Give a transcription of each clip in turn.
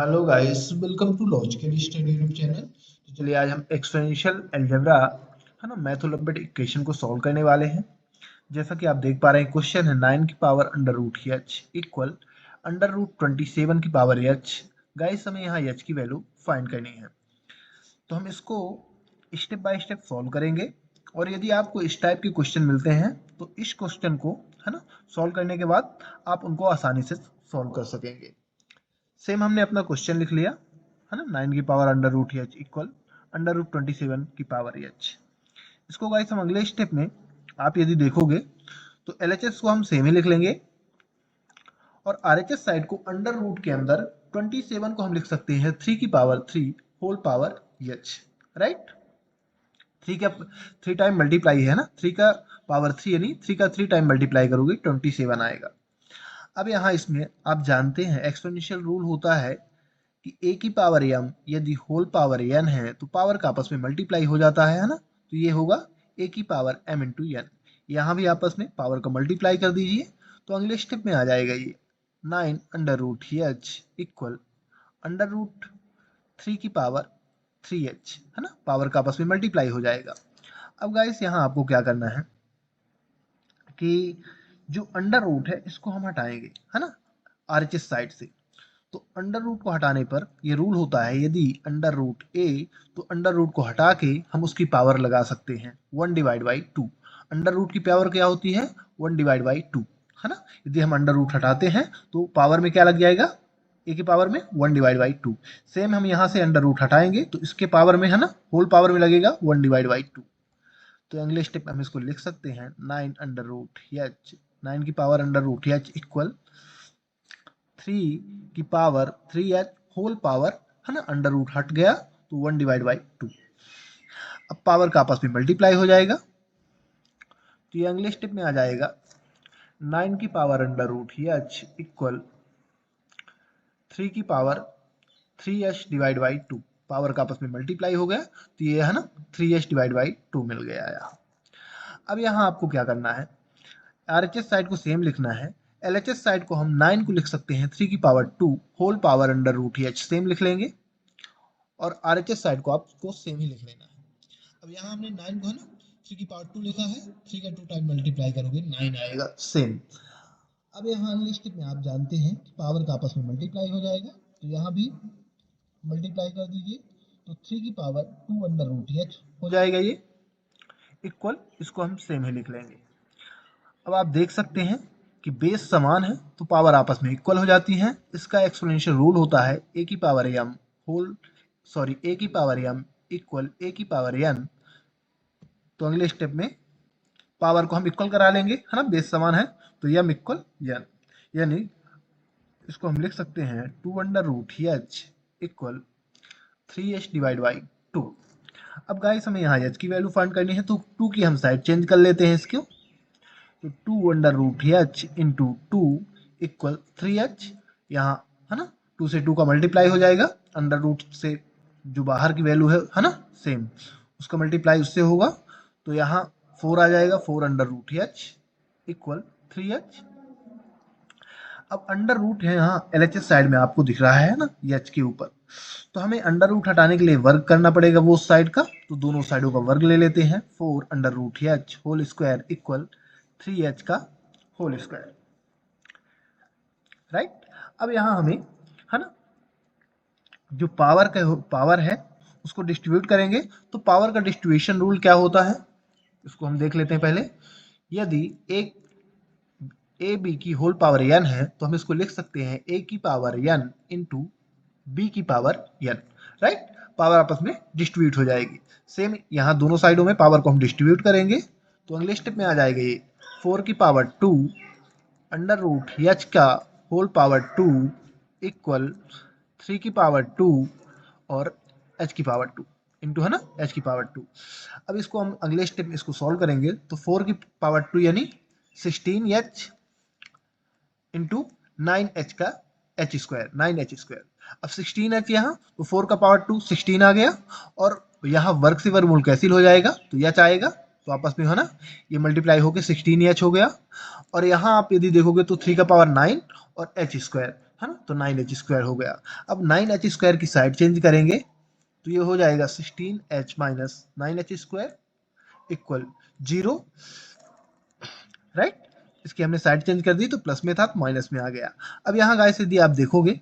Hello guys, welcome to Logical Study YouTube channel. तो चलिए आज हम एक्सपोनेंशियल अलजेब्रा है ना मैथोलॉजिकल इक्वेशन को सॉल्व करने वाले हैं। जैसा कि आप देख पा रहे हैं, क्वेश्चन है 9 की power under root h equal under root 27 की पावर एच। गाइस हमें यहाँ एच की वैल्यू फाइंड करनी है, तो हम इसको स्टेप बाय स्टेप सॉल्व करेंगे। और यदि आपको इस टाइप के क्वेश्चन मिलते हैं तो इस क्वेश्चन को है ना सॉल्व करने के बाद आप उनको आसानी से सॉल्व कर सकेंगे। सेम हमने अपना क्वेश्चन लिख लिया है ना, 9 की power under root h equal under root 27 की पावर एच। इसको गाइस हम अगले स्टेप में आप यदि देखोगे तो एलएचएस को हम सेम ही लिख लेंगे और आरएचएस साइड को अंडर रूट के अंदर 27 को हम लिख सकते हैं 3 की power 3 whole power h. Right, 3 का 3 टाइम मल्टीप्लाई है ना, 3 का पावर 3 यानी 3 का 3 टाइम मल्टीप्लाई करोगे 27 आएगा। अब यहाँ इसमें आप जानते हैं एक्सपोनेंशियल रूल होता है कि ए की पावर एम यदि होल पावर एन है तो पावर का आपस में मल्टीप्लाई हो जाता है ना, तो ये होगा ए की पावर एम इंटू एन। यहाँ भी आपस में पावर का मल्टीप्लाई कर दीजिए तो अगले स्टेप में आ जाएगा ये 9 under root h equal under root 3 की पावर 3h है ना, पावर का आपस में मल्टीप्लाई हो जाएगा। अब गाइस यहाँ आपको क्या करना है कि जो अंडर रूट है इसको हम हटाएंगे है ना आरएचएस साइड से। तो अंडर रूट को हटाने पर ये रूल होता है, यदि अंडर रूट ए तो अंडर रूट को हटा के हम उसकी पावर लगा सकते हैं 1 डिवाइड बाई 2। अंडर रूट की पावर क्या होती है 1 डिवाइड बाई 2 है ना। यदि हम अंडर रूट हटाते हैं तो पावर में क्या लग जाएगा, ए की पावर में 1 डिवाइड बाई 2। सेम हम यहाँ से अंडर रूट हटाएंगे तो इसके पावर में है ना होल पावर में लगेगा 1 डिवाइड बाई 2। तो अगले स्टेप में हम इसको लिख सकते हैं 9 अंडर रूट एच, 9 की power under root h equal 3 की पावर 3h होल पावर है ना, अंडर रूट हट गया तो 1 डिवाइड बाई 2। अब पावर का आपस में मल्टीप्लाई हो जाएगा तो ये अगले स्टेप में आ जाएगा 9 की power under root h equal 3 की power 3h divide by 2। Power का आपस में मल्टीप्लाई हो गया तो ये है ना 3h डिवाइड बाई 2 मिल गया यहाँ। अब यहाँ आपको क्या करना है, आरएचएस साइड को सेम लिखना है। एलएचएस साइड को हम 9 को लिख सकते हैं 3 की power 2 whole power under root h, same लिख लेंगे और आरएचएस साइड को आपको सेम ही लिख लेना है। अब यहाँ हमने 9 को है ना 3 की पावर 2 लिखा है, 3 का 2 टाइम मल्टीप्लाई करोगे 9 आएगा सेम। अब यहाँ अगले स्टेप में आप जानते हैं कि पावर का आपस में मल्टीप्लाई हो जाएगा तो यहाँ भी मल्टीप्लाई कर दीजिए तो 3 की पावर 2 अंडर रूट एच हो जाएगा ये इक्वल, इसको हम सेम ही लिख लेंगे। अब आप देख सकते हैं कि बेस समान है तो पावर आपस में इक्वल हो जाती हैं। इसका एक्सपोनेंशियल रूल होता है ए की पावर एम होल ए की पावर एम इक्वल ए की पावर एन। तो अगले स्टेप में पावर को हम इक्वल करा लेंगे है ना, बेस समान है तो एम इक्वल एन, यानी इसको हम लिख सकते हैं 2 under root h equal 3h divide by 2। अब गाइस हमें यहाँ एच की वैल्यू फाइंड करनी है तो 2 की हम साइड चेंज कर लेते हैं इसको, तो 2 under root h into 2 equal 3h। यहाँ है ना 2 से 2 का मल्टीप्लाई हो जाएगा, अंडर रूट से जो बाहर की वैल्यू है ना सेम, उसका मल्टीप्लाई उससे होगा तो यहाँ 4 आ जाएगा, 4 under root h equal 3h। अब अंडर रूट है यहाँ एलएचएस साइड में आपको दिख रहा है ना एच के ऊपर, तो हमें अंडर रूट हटाने के लिए वर्ग करना पड़ेगा वो साइड का, तो दोनों साइडों का वर्ग ले लेते हैं। 4 under root h whole square equal 3h का होल स्क्वायर। राइट, अब यहाँ हमें है ना जो पावर है उसको डिस्ट्रीब्यूट करेंगे, तो पावर का डिस्ट्रीब्यूशन रूल क्या होता है इसको हम देख लेते हैं पहले। यदि एक ए बी की होल पावर n है तो हम इसको लिख सकते हैं a की पावर n इंटू बी की पावर n। राइट, पावर आपस में डिस्ट्रीब्यूट हो जाएगी। सेम यहाँ दोनों साइडों में पावर को हम डिस्ट्रीब्यूट करेंगे तो अगले स्टेप में आ जाएगा ये 4 की पावर 2 अंडर रूट h का होल पावर 2 इक्वल 3 की पावर 2 और h की पावर 2 इंटू है ना h की पावर 2। अब इसको हम अगले स्टेप में इसको सॉल्व करेंगे तो 4 की पावर 2 यानी 16h इंटू 9h का h स्क्वायर 9h स्क्वायर। अब 16h यहाँ तो 4 का पावर 2 16 आ गया और यहाँ वर्ग से वर्गमूल कैंसिल हो जाएगा तो h आएगा, तो आपस में है ना ये मल्टीप्लाई होकर 16h हो गया। और यहाँ आप यदि देखोगे तो 3 का पावर 9 और h स्क्वायर है ना, तो 9h² हो गया। अब 9h² की साइड चेंज करेंगे तो ये हो जाएगा 16h minus 9h² equal 0, right. इसकी हमने साइड चेंज कर दी तो प्लस में था तो माइनस में आ गया। अब यहाँ गाइस यदि आप देखोगे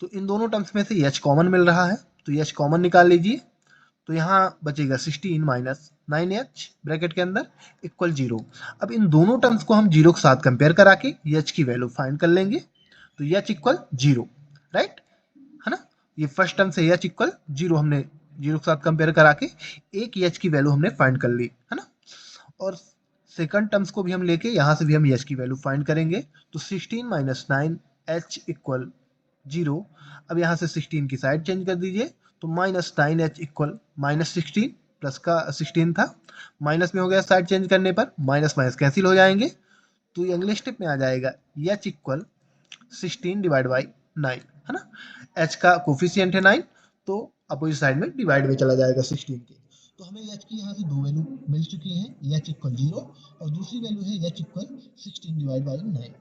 तो इन दोनों टर्म्स में से h कॉमन मिल रहा है, तो h कॉमन निकाल लीजिए। तो यहाँ बचेगा 16 माइनस 9h ब्रैकेट के अंदर इक्वल 0। अब इन दोनों टर्म्स को हम 0 के साथ कंपेयर करा के h की वैल्यू फाइंड कर लेंगे, तो h इक्वल 0, राइट, है ना। ये फर्स्ट टर्म से h इक्वल 0 हमने 0 के साथ कंपेयर करा के एक h की वैल्यू हमने फाइंड कर ली, है ना। और सेकंड टर्म्स को भी हम लेके यहाँ से भी हम h की वैल्यू फाइंड करेंगे, तो 16 माइनस 9h इक्वल 0। अब यहाँ से 16 की साइड चेंज कर दीजिए, तो minus 9h equal minus 16, plus का 16 था, माइनस में हो गया साइड चेंज करने पर, माइनस माइनस कैंसिल हो जाएंगे, तो ये अगले स्टेप में आ जाएगा h इक्वल 16 डिवाइड बाई 9, है ना। h का कोफिशियंट है 9, तो अपोजिट साइड में डिवाइड में चला जाएगा 16 के। तो हमें h की यहाँ से दो वैल्यू मिल चुकी हैं, h इक्वल 0 और दूसरी वैल्यू है h इक्वल 16 डिवाइड बाई 9।